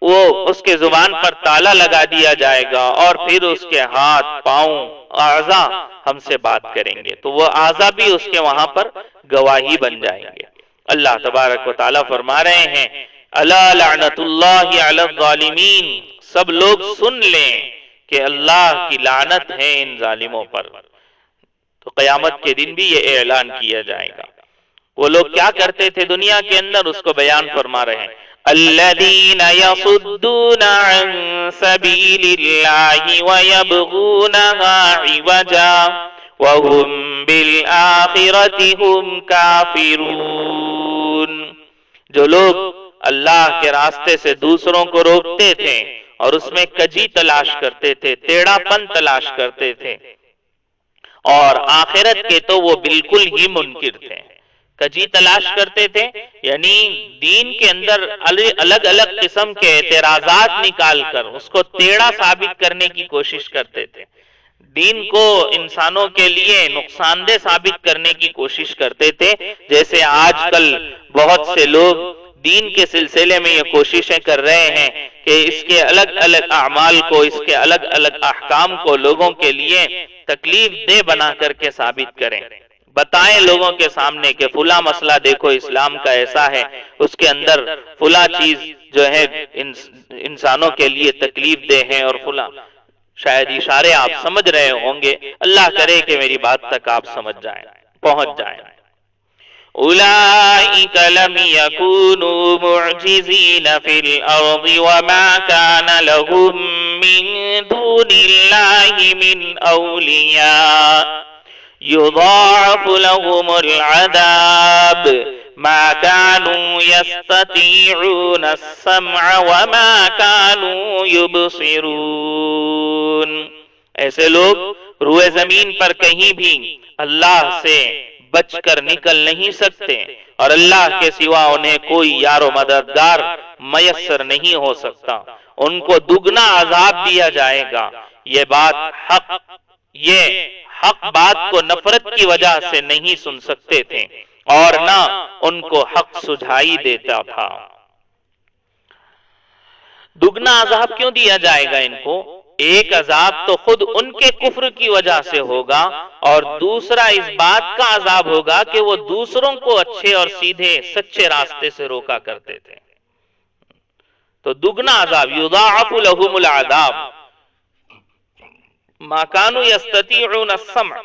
وہ اس کے زبان پر تالا لگا دیا جائے گا اور پھر اس کے ہاتھ، پاؤں، اعضاء ہم سے بات کریں گے، تو وہ اعضاء بھی اس کے وہاں پر گواہی بن جائیں گے۔ اللہ تبارک و تعالیٰ فرما رہے ہیں الا لعنت اللہ علی الظالمین، سب لوگ سن لیں کہ اللہ کی لعنت ہے ان ظالموں پر۔ تو قیامت کے دن بھی یہ اعلان کیا جائے گا۔ وہ لوگ کیا کرتے تھے دنیا کے اندر، اس کو بیان فرما رہے ہیں الذین یصدون عن سبیل اللہ ویبغونها عوجا وهم بالآخرۃ هم کافرون، جو لوگ اللہ کے راستے سے دوسروں کو روکتے تھے اور اس میں کجی تلاش کرتے تھے، ٹیڑھا پن تلاش کرتے تھے، اور آخرت کے تو وہ بالکل ہی منکر تھے۔ کجی تلاش کرتے تھے یعنی دین کے اندر الگ الگ قسم کے اعتراضات نکال کر اس کو ٹیڑھا ثابت کرنے کی کوشش کرتے تھے، دین کو انسانوں کے لیے نقصان دہ ثابت کرنے کی کوشش کرتے تھے۔ جیسے آج کل بہت سے لوگ دین کے سلسلے میں یہ کوششیں کر رہے ہیں کہ اس کے الگ الگ اعمال کو، اس کے الگ الگ احکام کو لوگوں کے لیے تکلیف دہ بنا کر کے ثابت کریں، بتائیں لوگوں کے سامنے کہ فلاں مسئلہ دیکھو اسلام کا ایسا ہے، اس کے اندر فلاں چیز جو ہے انسانوں کے لیے تکلیف دہ ہے، اور فلاں شاید اشارے آپ سمجھ رہے ہوں گے، اللہ کرے کہ میری بات تک آپ سمجھ جائیں، پہنچ جائیں۔ اولئک لم یکونوا معجزین فی الارض وما کان لهم من دون اللہ من اولیاء یضاعف لهم العذاب ما كانوا يستطيعون السمع وما كانوا يبصرون، ایسے لوگ روئے زمین پر کہیں بھی اللہ سے بچ کر نکل نہیں سکتے، اور اللہ کے سوا انہیں کوئی یار و مددگار میسر نہیں ہو سکتا، ان کو دگنا عذاب دیا جائے گا۔ یہ حق بات کو نفرت کی وجہ سے نہیں سن سکتے تھے، اور نہ ان کو حق سجھائی دیتا تھا۔ دگنا عذاب کیوں دیا جائے گا ان کو؟ ایک عذاب تو خود ان کے کفر کی وجہ سے ہوگا، اور دوسرا اس بات کا عذاب ہوگا کہ وہ دوسروں کو اچھے اور سیدھے سچے راستے سے روکا کرتے تھے۔ تو دگنا عذاب، یضاعف لهم العذاب ما كانوا يستطيعون السمع،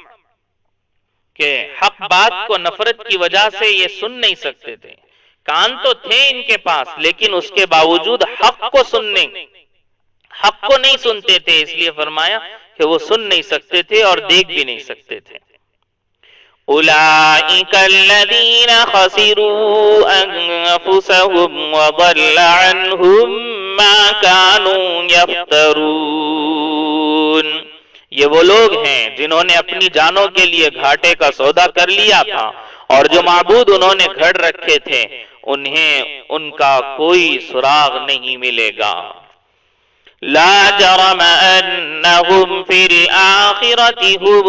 کہ حق بات کو نفرت کی وجہ سے یہ سن نہیں سکتے تھے، کان تو تھے ان کے پاس لیکن اس کے باوجود حق کو نہیں سنتے تھے، اس لیے فرمایا کہ وہ سن نہیں سکتے تھے اور دیکھ بھی نہیں سکتے تھے۔ اولئک الذین خسروا انفسهم وضل عنهم ما كانوا یفترون، یہ وہ لوگ ہیں جنہوں نے اپنی جانوں کے لیے گھاٹے کا سودا کر لیا تھا، اور جو معبود انہوں نے گھڑ رکھے تھے انہیں ان کا کوئی سراغ نہیں ملے گا۔ لا جرم انہم فی الآخرۃ هم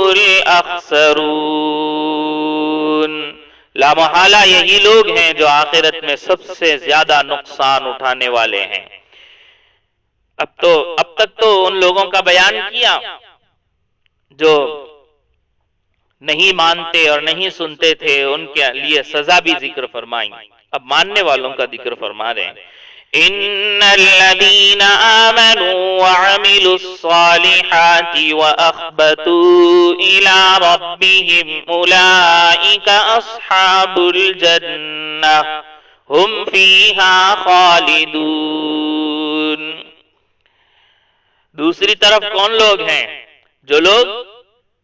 الاخسرون، لامحالہ یہی لوگ ہیں جو آخرت میں سب سے زیادہ نقصان اٹھانے والے ہیں۔ اب تک تو ان لوگوں کا بیان کیا جو نہیں مانتے اور نہیں سنتے تھے، ان کے لیے سزا بھی ذکر فرمائی۔ اب ماننے والوں کا ذکر فرما رہے ہیں، ان الذين آمنوا وعملوا الصالحات واخبتوا الى ربهم اولئك اصحاب الجنة هم فيها خالدون۔ دوسری طرف کون لوگ ہیں؟ جو لوگ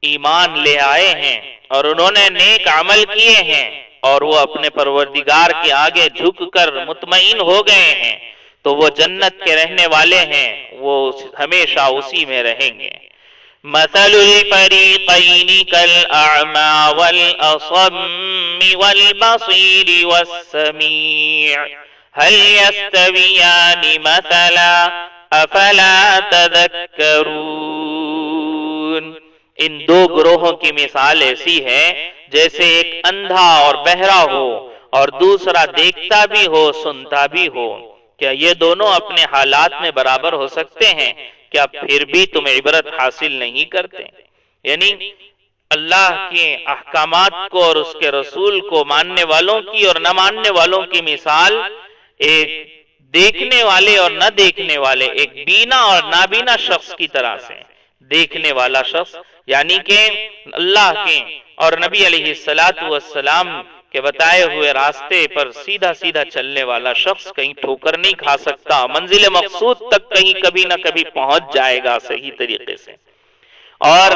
ایمان لے آئے ہیں اور انہوں نے نیک عمل کیے ہیں اور وہ اپنے پروردگار کے آگے جھک کر مطمئن ہو گئے ہیں، تو وہ جنت کے رہنے والے ہیں، وہ ہمیشہ اسی میں رہیں گے۔ مثل الفریقین کالاعمی والاصم والبصیر والسمیع هل يستویان مثلا افلا تذکرون۔ ان دو گروہوں کی مثال ایسی ہے جیسے ایک اندھا اور بہرا ہو اور دوسرا دیکھتا بھی ہو سنتا بھی ہو، کیا یہ دونوں اپنے حالات میں برابر ہو سکتے ہیں؟ کیا پھر بھی تم عبرت حاصل نہیں کرتے؟ یعنی اللہ کے احکامات کو اور اس کے رسول کو ماننے والوں کی اور نہ ماننے والوں کی مثال ایک دیکھنے والے اور نہ دیکھنے والے، ایک بینا اور نابینا شخص کی طرح سے۔ دیکھنے والا شخص یعنی کہ اللہ کے اور نبی علیہ السلام کے بتائے ہوئے راستے پر سیدھا سیدھا چلنے والا شخص کہیں ٹھوکر نہیں کھا سکتا، منزل مقصود تک کہیں کبھی نہ کبھی پہنچ جائے گا صحیح طریقے سے۔ اور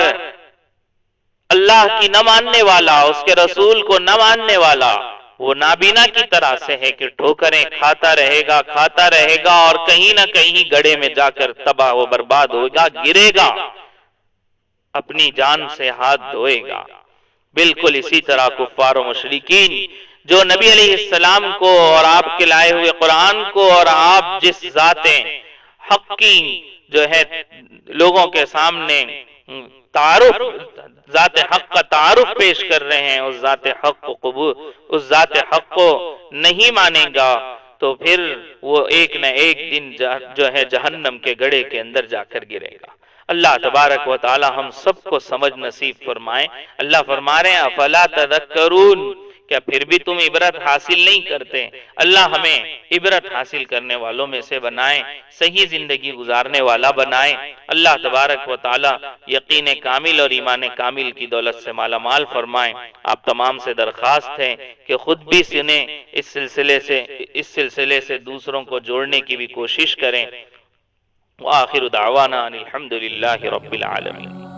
اللہ کی نہ ماننے والا، اس کے رسول کو نہ ماننے والا، وہ نابینا کی طرح سے ہے کہ ٹھوکریں کھاتا رہے گا اور کہیں نہ کہیں گڑھے میں جا کر تباہ و برباد ہوگا، گرے گا، اپنی جان سے ہاتھ دھوئے گا۔ بالکل اسی طرح کفار و مشرکین جو نبی علیہ السلام کو اور آپ کے لائے ہوئے قرآن کو اور آپ جس ذات حق کی جو ہے لوگوں کے سامنے ذات حق کا تعارف پیش کر رہے ہیں، اس ذات حق کو نہیں مانے گا تو پھر وہ ایک نہ ایک دن جو ہے جہنم کے گڑھے کے اندر جا کر گرے گا۔ اللہ تبارک و تعالی ہم سب کو سمجھ نصیب فرمائے۔ اللہ فرما رہے ہیں افلا تذکرون، کیا پھر بھی تم عبرت حاصل نہیں کرتے؟ اللہ ہمیں عبرت حاصل کرنے والوں میں سے بنائے، صحیح زندگی گزارنے والا بنائے۔ اللہ تبارک و تعالی یقین کامل اور ایمان کامل کی دولت سے مالا مال فرمائے۔ آپ تمام سے درخواست ہے کہ خود بھی سنیں، اس سلسلے سے دوسروں کو جوڑنے کی بھی کوشش کریں۔ وآخر دعوانا ان الحمد للہ رب العالمین۔